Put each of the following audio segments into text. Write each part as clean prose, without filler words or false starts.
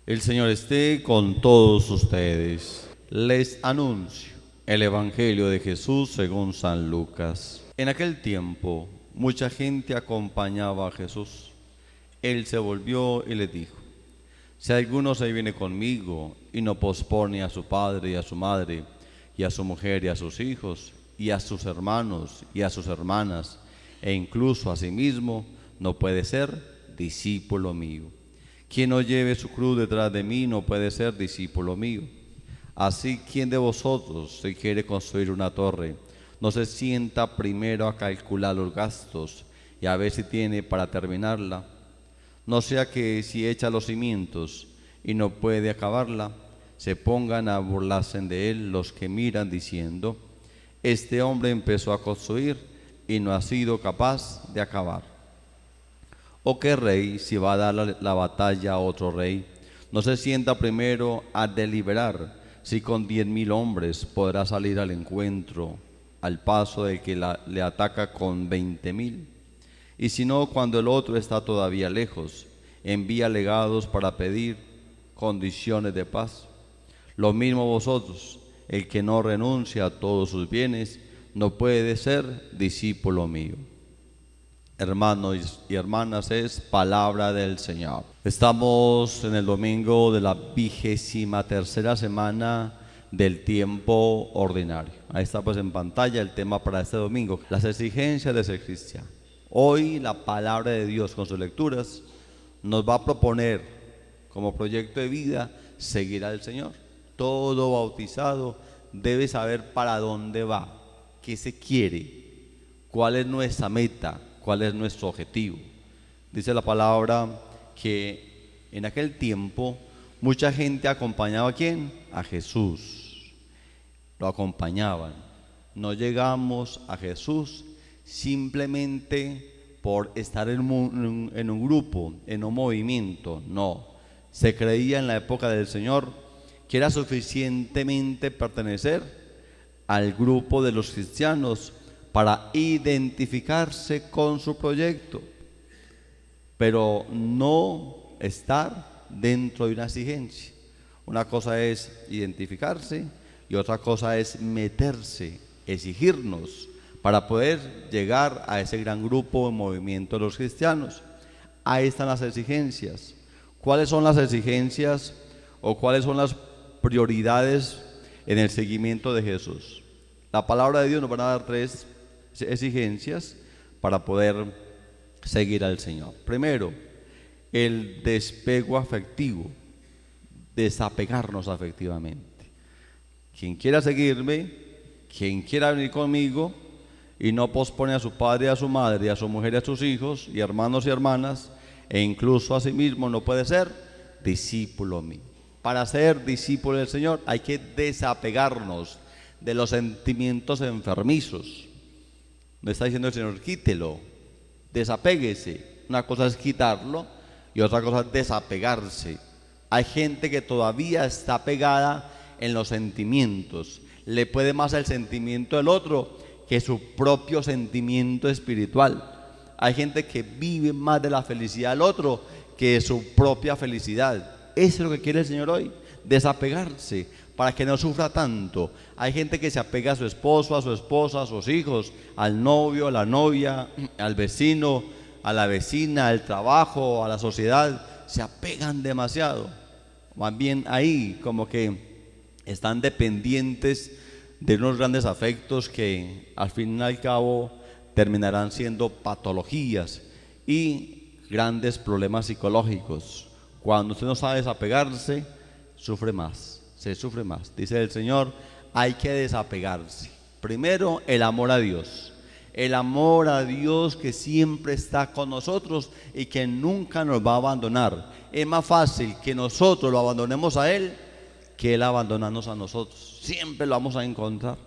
El Señor esté con todos ustedes. Les anuncio el Evangelio de Jesús según San Lucas. En aquel tiempo, mucha gente acompañaba a Jesús. Él se volvió y les dijo: si alguno se viene conmigo y no pospone a su padre y a su madre, y a su mujer y a sus hijos, y a sus hermanos y a sus hermanas, e incluso a sí mismo, no puede ser discípulo mío. Quien no lleve su cruz detrás de mí no puede ser discípulo mío. Así, ¿quién de vosotros, si quiere construir una torre, no se sienta primero a calcular los gastos y a ver si tiene para terminarla? No sea que si echa los cimientos y no puede acabarla, se pongan a burlarse de él los que miran diciendo: este hombre empezó a construir y no ha sido capaz de acabar. ¿O qué rey, si va a dar la batalla a otro rey, no se sienta primero a deliberar si con 10.000 hombres podrá salir al encuentro al paso del que le ataca con 20.000? Y si no, cuando el otro está todavía lejos, envía legados para pedir condiciones de paz. Lo mismo vosotros, el que no renuncia a todos sus bienes, no puede ser discípulo mío. Hermanos y hermanas, es palabra del Señor. Estamos en el domingo de la 23ª semana del tiempo ordinario. Ahí está pues en pantalla el tema para este domingo: las exigencias de ser cristiano. Hoy la palabra de Dios con sus lecturas nos va a proponer como proyecto de vida seguir al Señor. Todo bautizado debe saber para dónde va, qué se quiere, cuál es nuestra meta, cuál es nuestro objetivo. Dice la palabra que en aquel tiempo mucha gente acompañaba ¿a quién? A Jesús. Lo acompañaban. No llegamos a Jesús simplemente por estar en un grupo, en un movimiento. No, se creía en la época del Señor que era suficientemente pertenecer al grupo de los cristianos para identificarse con su proyecto, pero no estar dentro de una exigencia. Una cosa es identificarse y otra cosa es meterse, exigirnos para poder llegar a ese gran grupo en movimiento de los cristianos. Ahí están las exigencias. ¿Cuáles son las exigencias o cuáles son las prioridades en el seguimiento de Jesús? La palabra de Dios nos va a dar 3 exigencias para poder seguir al Señor. Primero, el despego afectivo, desapegarnos afectivamente. Quien quiera seguirme, quien quiera venir conmigo y no pospone a su padre, a su madre, a su mujer y a sus hijos y hermanos y hermanas, e incluso a sí mismo, no puede ser discípulo mío. Para ser discípulo del Señor hay que desapegarnos de los sentimientos enfermizos. Me está diciendo el Señor: quítelo, desapéguese. Una cosa es quitarlo y otra cosa es desapegarse. Hay gente que todavía está pegada en los sentimientos. Le puede más el sentimiento del otro que su propio sentimiento espiritual. Hay gente que vive más de la felicidad del otro que de su propia felicidad. Eso es lo que quiere el Señor hoy: desapegarse para que no sufra tanto. Hay gente que se apega a su esposo, a su esposa, a sus hijos, al novio, a la novia, al vecino, a la vecina, al trabajo, a la sociedad. Se apegan demasiado. Más bien ahí como que están dependientes de unos grandes afectos que al fin y al cabo terminarán siendo patologías y grandes problemas psicológicos. Cuando usted no sabe desapegarse, sufre más, se sufre más. Dice el Señor: hay que desapegarse. Primero, el amor a Dios. El amor a Dios que siempre está con nosotros y que nunca nos va a abandonar. Es más fácil que nosotros lo abandonemos a Él que Él abandonarnos a nosotros. Siempre lo vamos a encontrar.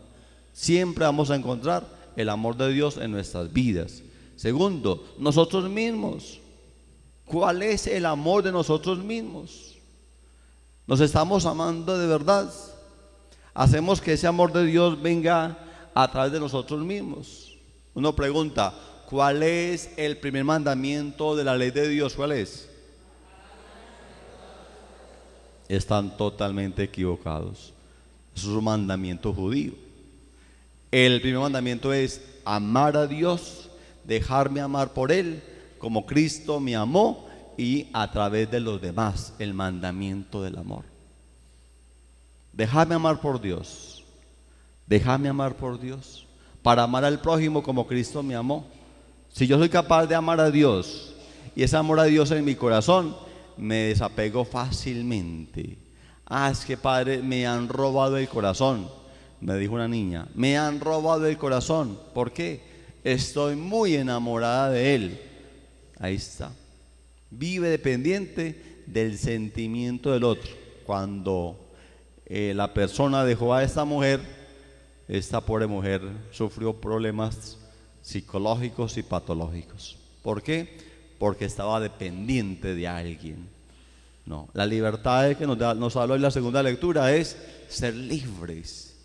Siempre vamos a encontrar el amor de Dios en nuestras vidas. Segundo, nosotros mismos. ¿Cuál es el amor de nosotros mismos? ¿Nos estamos amando de verdad? ¿Hacemos que ese amor de Dios venga a través de nosotros mismos? Uno pregunta: ¿cuál es el primer mandamiento de la ley de Dios? ¿Cuál es? están totalmente equivocados. Eso es un mandamiento judío. El primer mandamiento es amar a Dios, dejarme amar por Él, como Cristo me amó y a través de los demás, el mandamiento del amor. Déjame amar por Dios, déjame amar por Dios, para amar al prójimo como Cristo me amó. Si yo soy capaz de amar a Dios y ese amor a Dios en mi corazón, me desapego fácilmente. Es que Padre, me han robado el corazón, me dijo una niña, me han robado el corazón. ¿Por qué? Estoy muy enamorada de Él. Ahí está. Vive dependiente del sentimiento del otro. Cuando la persona dejó a esta mujer, esta pobre mujer sufrió problemas psicológicos y patológicos. ¿Por qué? Porque estaba dependiente de alguien. No, la libertad que nos habla hoy la segunda lectura es ser libres.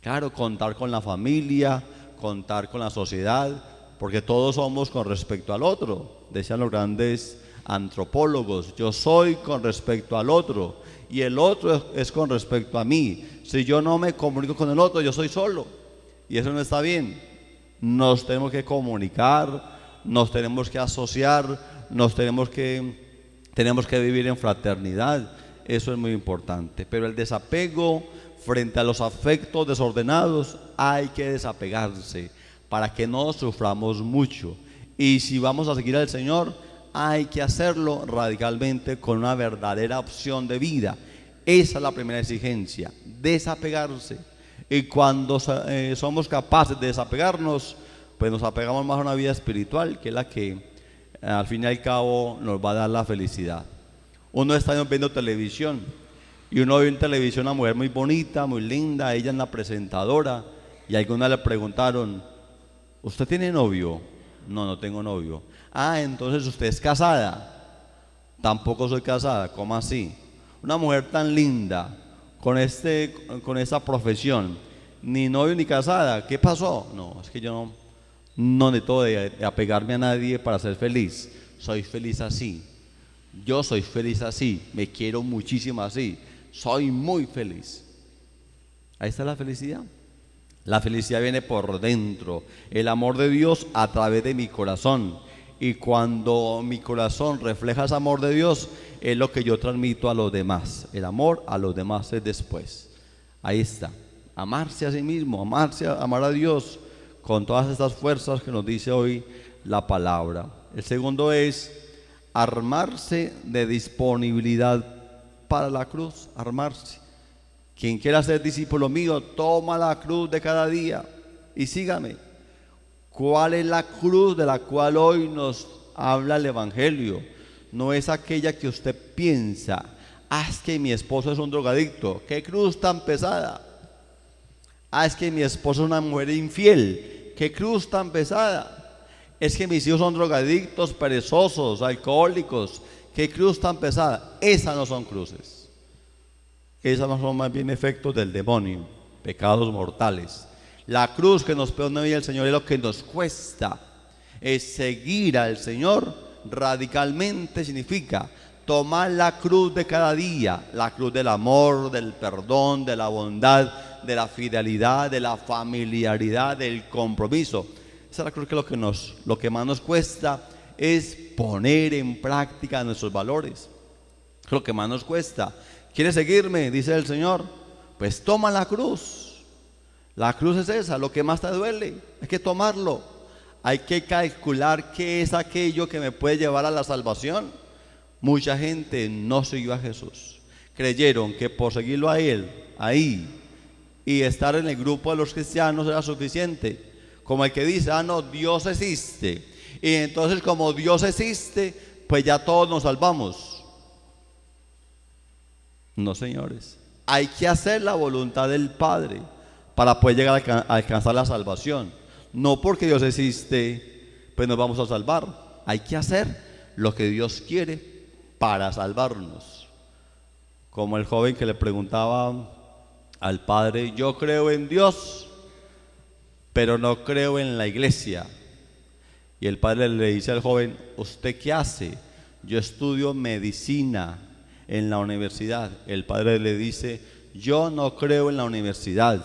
Claro, contar con la familia, contar con la sociedad, porque todos somos con respecto al otro. Decían los grandes antropólogos, yo soy con respecto al otro y el otro es con respecto a mí. Si yo no me comunico con el otro, yo soy solo y eso no está bien. Nos tenemos que comunicar, nos tenemos que asociar, tenemos que vivir en fraternidad. Eso es muy importante. Pero el desapego frente a los afectos desordenados, hay que desapegarse para que no suframos mucho. Y si vamos a seguir al Señor, hay que hacerlo radicalmente con una verdadera opción de vida. Esa es la primera exigencia, desapegarse. Y cuando somos capaces de desapegarnos, pues nos apegamos más a una vida espiritual, que es la que al fin y al cabo nos va a dar la felicidad. Uno está viendo televisión y uno ve en televisión a una mujer muy bonita, muy linda, ella es la presentadora, y algunas le preguntaron, ¿usted tiene novio? No, no tengo novio. Entonces usted es casada. Tampoco soy casada. ¿Cómo así? Una mujer tan linda, con esta profesión, ni novio ni casada, ¿qué pasó? No, es que yo no necesito de apegarme a nadie para ser feliz. Soy feliz así. Yo soy feliz así. Me quiero muchísimo así. Soy muy feliz. Ahí está la felicidad. La felicidad viene por dentro. El amor de Dios a través de mi corazón. Y cuando mi corazón refleja ese amor de Dios, es lo que yo transmito a los demás. El amor a los demás es después. Ahí está. Amarse a sí mismo, amar a Dios con todas estas fuerzas que nos dice hoy la palabra. El segundo es armarse de disponibilidad para la cruz. Armarse. Quien quiera ser discípulo mío, toma la cruz de cada día y sígame. ¿Cuál es la cruz de la cual hoy nos habla el Evangelio? No es aquella que usted piensa, es que mi esposo es un drogadicto. ¿Qué cruz tan pesada? Es que mi esposo es una mujer infiel. ¿Qué cruz tan pesada? Es que mis hijos son drogadictos, perezosos, alcohólicos. ¿Qué cruz tan pesada? Esas no son cruces. Esas no son más bien efectos del demonio, pecados mortales. La cruz que nos pone hoy el Señor es lo que nos cuesta. Es seguir al Señor radicalmente, significa tomar la cruz de cada día, la cruz del amor, del perdón, de la bondad, de la fidelidad, de la familiaridad, del compromiso. Esa es la cruz que lo que más nos cuesta es poner en práctica nuestros valores. Es lo que más nos cuesta. ¿Quieres seguirme?, dice el Señor. Pues toma la cruz. La cruz es esa, lo que más te duele. Hay que tomarlo. Hay que calcular qué es aquello que me puede llevar a la salvación. Mucha gente no siguió a Jesús. Creyeron que por seguirlo a Él, ahí, y estar en el grupo de los cristianos era suficiente. Como el que dice, no, Dios existe. Y entonces como Dios existe, pues ya todos nos salvamos. No, señores. Hay que hacer la voluntad del Padre para poder llegar a alcanzar la salvación. No porque Dios existe, pues nos vamos a salvar. Hay que hacer lo que Dios quiere para salvarnos. Como el joven que le preguntaba al Padre, yo creo en Dios, pero no creo en la iglesia. Y el Padre le dice al joven, ¿usted qué hace? Yo estudio medicina. en la universidad. El padre le dice, yo no creo en la universidad,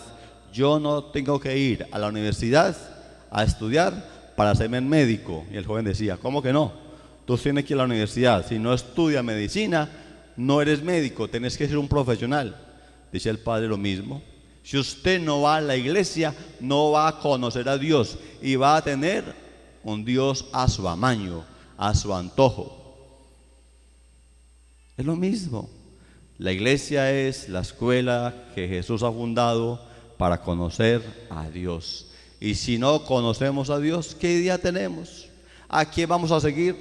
yo no tengo que ir a la universidad a estudiar para hacerme médico. Y el joven decía, ¿cómo que no? Tú tienes que ir a la universidad, si no estudias medicina, no eres médico, tienes que ser un profesional. Dice el padre lo mismo. Si usted no va a la iglesia, no va a conocer a Dios y va a tener un Dios a su amaño, a su antojo. Es lo mismo. La iglesia es la escuela que Jesús ha fundado para conocer a Dios. Y si no conocemos a Dios, ¿qué día tenemos? ¿A quién vamos a seguir?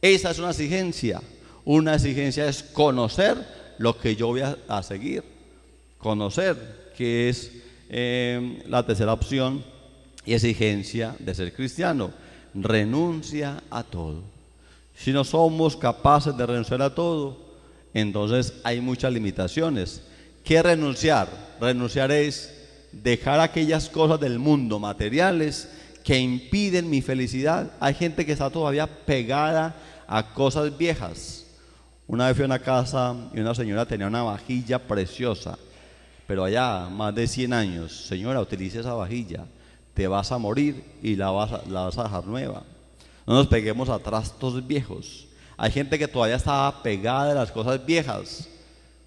Esa es una exigencia. Una exigencia es conocer lo que yo voy a seguir. Conocer, que es la tercera opción y exigencia de ser cristiano. Renuncia a todo. Si no somos capaces de renunciar a todo, entonces hay muchas limitaciones. ¿Qué renunciar? Renunciar es dejar aquellas cosas del mundo materiales que impiden mi felicidad. Hay gente que está todavía pegada a cosas viejas. Una vez fui a una casa y una señora tenía una vajilla preciosa, pero allá más de 100 años. Señora, utilice esa vajilla, te vas a morir y la vas a dejar nueva. No nos peguemos a trastos viejos. Hay gente que todavía está pegada a las cosas viejas.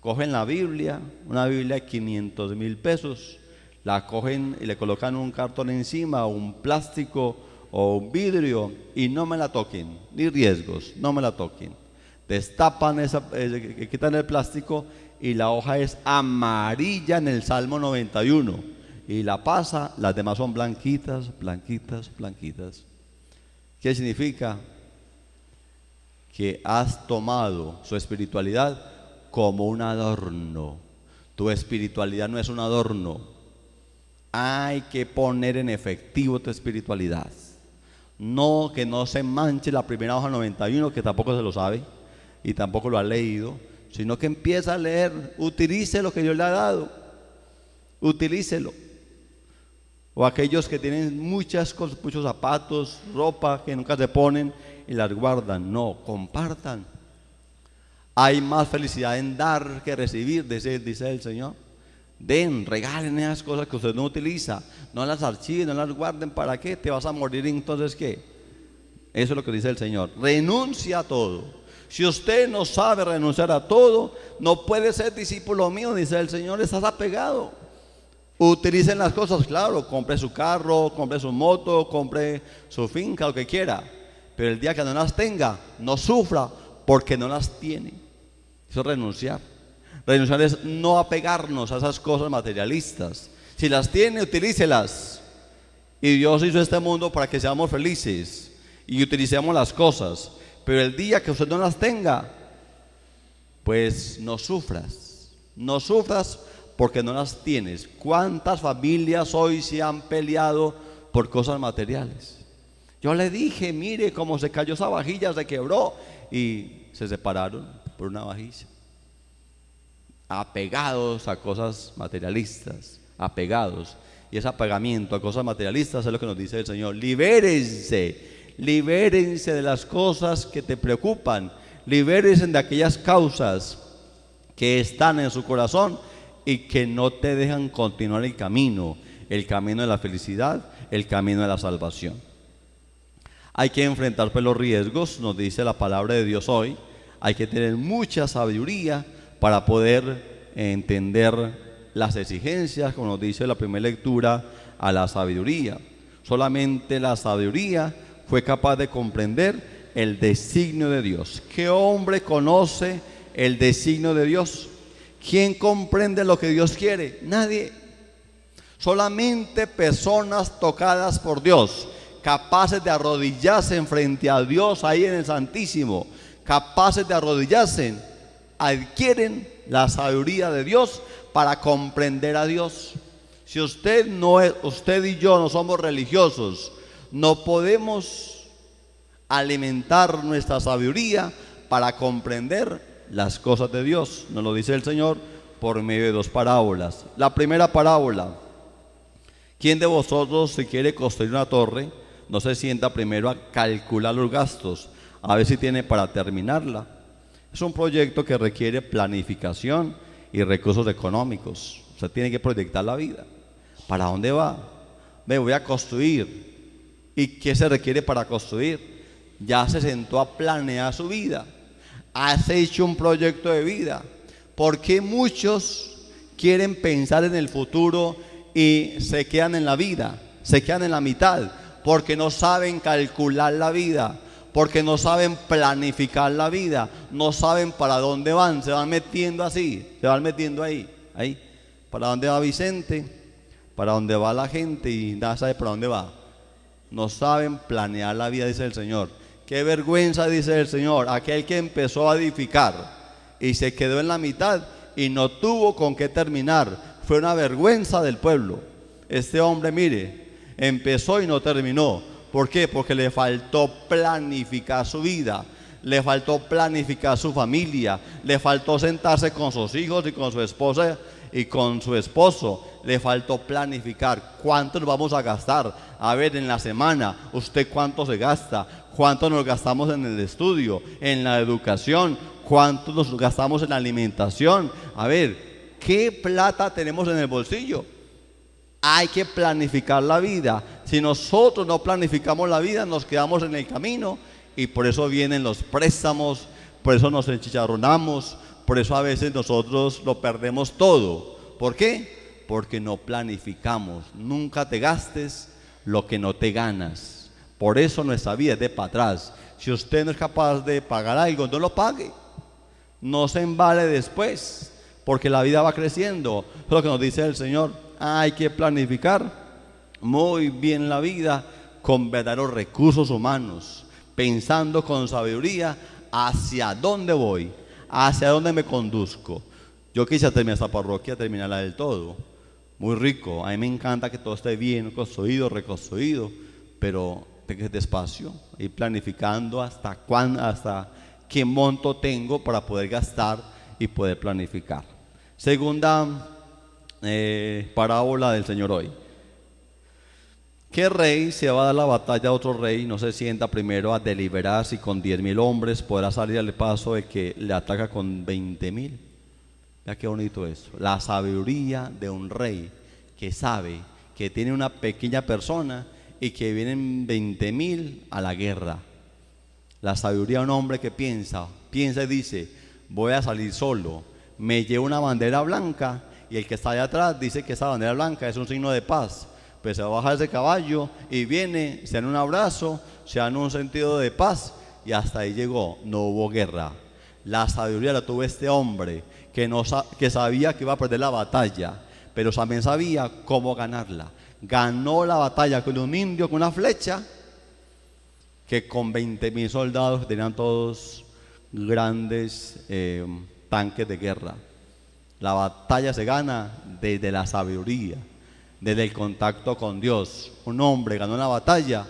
Cogen la Biblia, una Biblia de 500,000 pesos, la cogen y le colocan un cartón encima, o un plástico o un vidrio, y no me la toquen, ni riesgos, no me la toquen. Destapan quitan el plástico y la hoja es amarilla en el Salmo 91 y la pasa, las demás son blanquitas, blanquitas, blanquitas. ¿Qué significa? Que has tomado su espiritualidad como un adorno. Tu espiritualidad no es un adorno. Hay que poner en efectivo tu espiritualidad. No, que no se manche la primera hoja 91, que tampoco se lo sabe y tampoco lo ha leído, sino que empieza a leer. Utilice lo que Dios le ha dado, utilícelo. O aquellos que tienen muchas cosas, muchos zapatos, ropa que nunca se ponen y las guardan. No, compartan. Hay más felicidad en dar que recibir, dice el Señor. Den, regalen esas cosas que usted no utiliza, no las archiven, no las guarden. ¿Para qué? Te vas a morir, entonces ¿qué? Eso es lo que dice el Señor. Renuncia a todo. Si usted no sabe renunciar a todo, no puede ser discípulo mío, dice el Señor. Estás apegado. Utilicen las cosas, claro, compre su carro, compre su moto, compre su finca, lo que quiera, pero el día que no las tenga, no sufra porque no las tiene. Eso es renunciar. Renunciar es no apegarnos a esas cosas materialistas. Si las tiene, utilícelas. Y Dios hizo este mundo para que seamos felices y utilicemos las cosas, pero el día que usted no las tenga, pues no sufras. No sufras porque no las tienes. ¿Cuántas familias hoy se han peleado por cosas materiales? Yo le dije, mire cómo se cayó esa vajilla, se quebró y se separaron por una vajilla. Apegados a cosas materialistas, apegados. Y ese apegamiento a cosas materialistas es lo que nos dice el Señor. Libérense, libérense de las cosas que te preocupan, libérense de aquellas causas que están en su corazón y que no te dejan continuar el camino de la felicidad, el camino de la salvación. Hay que enfrentar pues los riesgos, nos dice la palabra de Dios hoy. Hay que tener mucha sabiduría para poder entender las exigencias, como nos dice la primera lectura, a la sabiduría. Solamente la sabiduría fue capaz de comprender el designio de Dios. ¿Qué hombre conoce el designio de Dios? ¿Quién comprende lo que Dios quiere? Nadie. Solamente personas tocadas por Dios, capaces de arrodillarse frente a Dios ahí en el Santísimo, capaces de arrodillarse, adquieren la sabiduría de Dios para comprender a Dios. Si usted y yo no somos religiosos, no podemos alimentar nuestra sabiduría para comprender las cosas de Dios. Nos lo dice el Señor por medio de dos parábolas. La primera parábola: ¿quién de vosotros, si quiere construir una torre, no se sienta primero a calcular los gastos, a ver si tiene para terminarla? Es un proyecto que requiere planificación y recursos económicos. Usted tiene que proyectar la vida. ¿Para dónde va? Me voy a construir. ¿Y qué se requiere para construir? Ya se sentó a planear su vida. Has hecho un proyecto de vida. ¿Por qué muchos quieren pensar en el futuro y se quedan en la vida? Se quedan en la mitad. Porque no saben calcular la vida. Porque no saben planificar la vida. No saben para dónde van. Se van metiendo así. Se van metiendo ahí. ¿Para dónde va Vicente? ¿Para dónde va la gente? Y nada sabe para dónde va. No saben planear la vida, dice el Señor. Qué vergüenza, dice el Señor, aquel que empezó a edificar y se quedó en la mitad y no tuvo con qué terminar. Fue una vergüenza del pueblo. Este hombre, mire, empezó y no terminó. ¿Por qué? Porque le faltó planificar su vida, le faltó planificar su familia, le faltó sentarse con sus hijos y con su esposa y con su esposo. Le faltó planificar cuánto nos vamos a gastar. A ver, en la semana, ¿usted cuánto se gasta? ¿Cuánto nos gastamos en el estudio, en la educación? ¿Cuánto nos gastamos en la alimentación? A ver, ¿qué plata tenemos en el bolsillo? Hay que planificar la vida. Si nosotros no planificamos la vida, nos quedamos en el camino y por eso vienen los préstamos, por eso nos enchicharronamos, por eso a veces nosotros lo perdemos todo. ¿Por qué? Porque no planificamos. Nunca te gastes lo que no te ganas. Por eso nuestra vida es de para atrás. Si usted no es capaz de pagar algo, no lo pague. No se embale después, porque la vida va creciendo. Eso es lo que nos dice el Señor. Hay que planificar muy bien la vida con verdaderos recursos humanos, pensando con sabiduría hacia dónde voy, hacia dónde me conduzco. Yo quise terminar esta parroquia, terminarla del todo. Muy rico, a mí me encanta que todo esté bien construido, reconstruido, pero despacio, ir planificando hasta qué monto tengo para poder gastar y poder planificar. Segunda parábola del Señor hoy. ¿Qué rey se va a dar la batalla a otro rey? No se sienta primero a deliberar si con 10.000 hombres podrá salir al paso de que le ataca con 20.000. Mira qué bonito eso. La sabiduría de un rey que sabe que tiene una pequeña persona y que vienen 20.000 a la guerra. La sabiduría de un hombre que piensa y dice: voy a salir solo, me llevo una bandera blanca y el que está allá atrás dice que esa bandera blanca es un signo de paz. Pues se va a bajar ese caballo y viene, se dan un abrazo, se dan un sentido de paz y hasta ahí llegó, no hubo guerra. La sabiduría la tuvo este hombre que sabía que iba a perder la batalla, pero también sabía cómo ganarla. Ganó la batalla con un indio con una flecha, que con 20.000 soldados tenían todos grandes tanques de guerra. La batalla se gana desde la sabiduría, desde el contacto con Dios. Un hombre ganó la batalla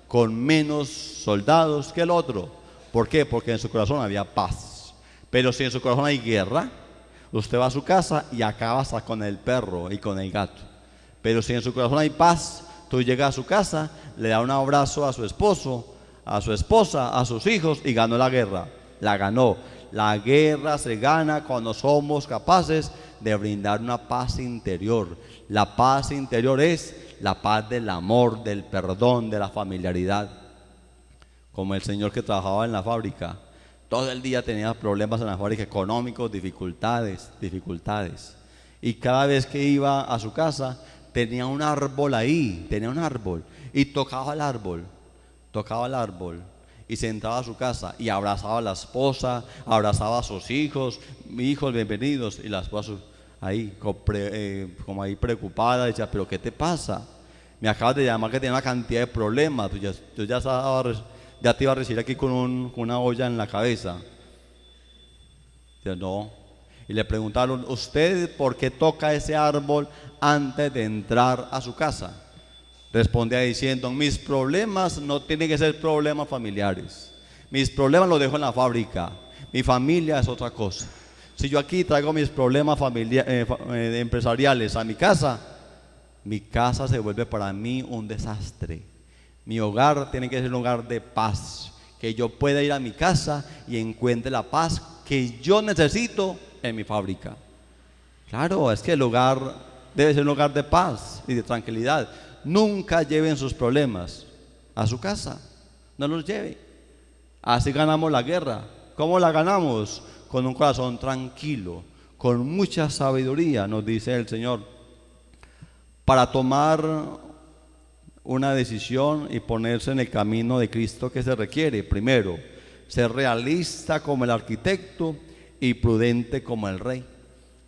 con menos soldados que el otro. ¿Por qué? Porque en su corazón había paz. Pero si en su corazón hay guerra, usted va a su casa y acaba hasta con el perro y con el gato. Pero si en su corazón hay paz, tú llegas a su casa, le das un abrazo a su esposo, a su esposa, a sus hijos y ganó la guerra. La ganó. La guerra se gana cuando somos capaces de brindar una paz interior. La paz interior es la paz del amor, del perdón, de la familiaridad. Como el señor que trabajaba en la fábrica, todo el día tenía problemas en la fábrica, económicos, dificultades. Y cada vez que iba a su casa, tenía un árbol ahí, y tocaba el árbol. Y se entraba a su casa y abrazaba a la esposa, abrazaba a sus hijos, hijos bienvenidos, y la esposa ahí como ahí preocupada, decía: ¿pero qué te pasa? Me acabas de llamar que tenía una cantidad de problemas, tú ya te iba a recibir aquí con una olla en la cabeza. Dice: no. Y le preguntaron: ¿usted por qué toca ese árbol antes de entrar a su casa? Respondía diciendo: mis problemas no tienen que ser problemas familiares. Mis problemas los dejo en la fábrica. Mi familia es otra cosa. Si yo aquí traigo mis problemas empresariales a mi casa se vuelve para mí un desastre. Mi hogar tiene que ser un hogar de paz. Que yo pueda ir a mi casa y encuentre la paz que yo necesito en mi fábrica. Claro, es que el hogar debe ser un hogar de paz y de tranquilidad. Nunca lleven sus problemas a su casa, no los lleve. Así ganamos la guerra. ¿Cómo la ganamos? Con un corazón tranquilo, con mucha sabiduría, nos dice el Señor, para tomar una decisión y ponerse en el camino de Cristo que se requiere. Primero, ser realista como el arquitecto y prudente como el rey,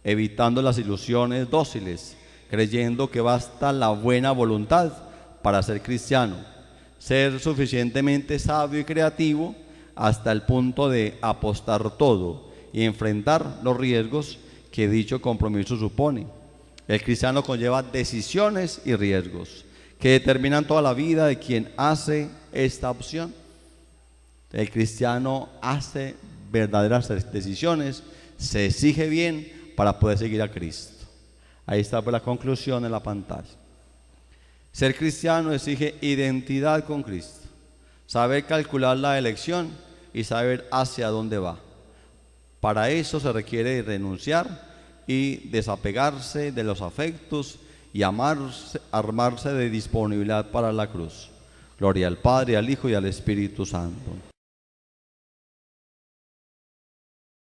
evitando las ilusiones dóciles, creyendo que basta la buena voluntad para ser cristiano, ser suficientemente sabio y creativo hasta el punto de apostar todo y enfrentar los riesgos que dicho compromiso supone. El cristiano conlleva decisiones y riesgos que determinan toda la vida de quien hace esta opción. El cristiano hace verdaderas decisiones, se exige bien para poder seguir a Cristo. Ahí está pues la conclusión en la pantalla. Ser cristiano exige identidad con Cristo, saber calcular la elección y saber hacia dónde va. Para eso se requiere renunciar y desapegarse de los afectos y armarse de disponibilidad para la cruz. Gloria al Padre, al Hijo y al Espíritu Santo.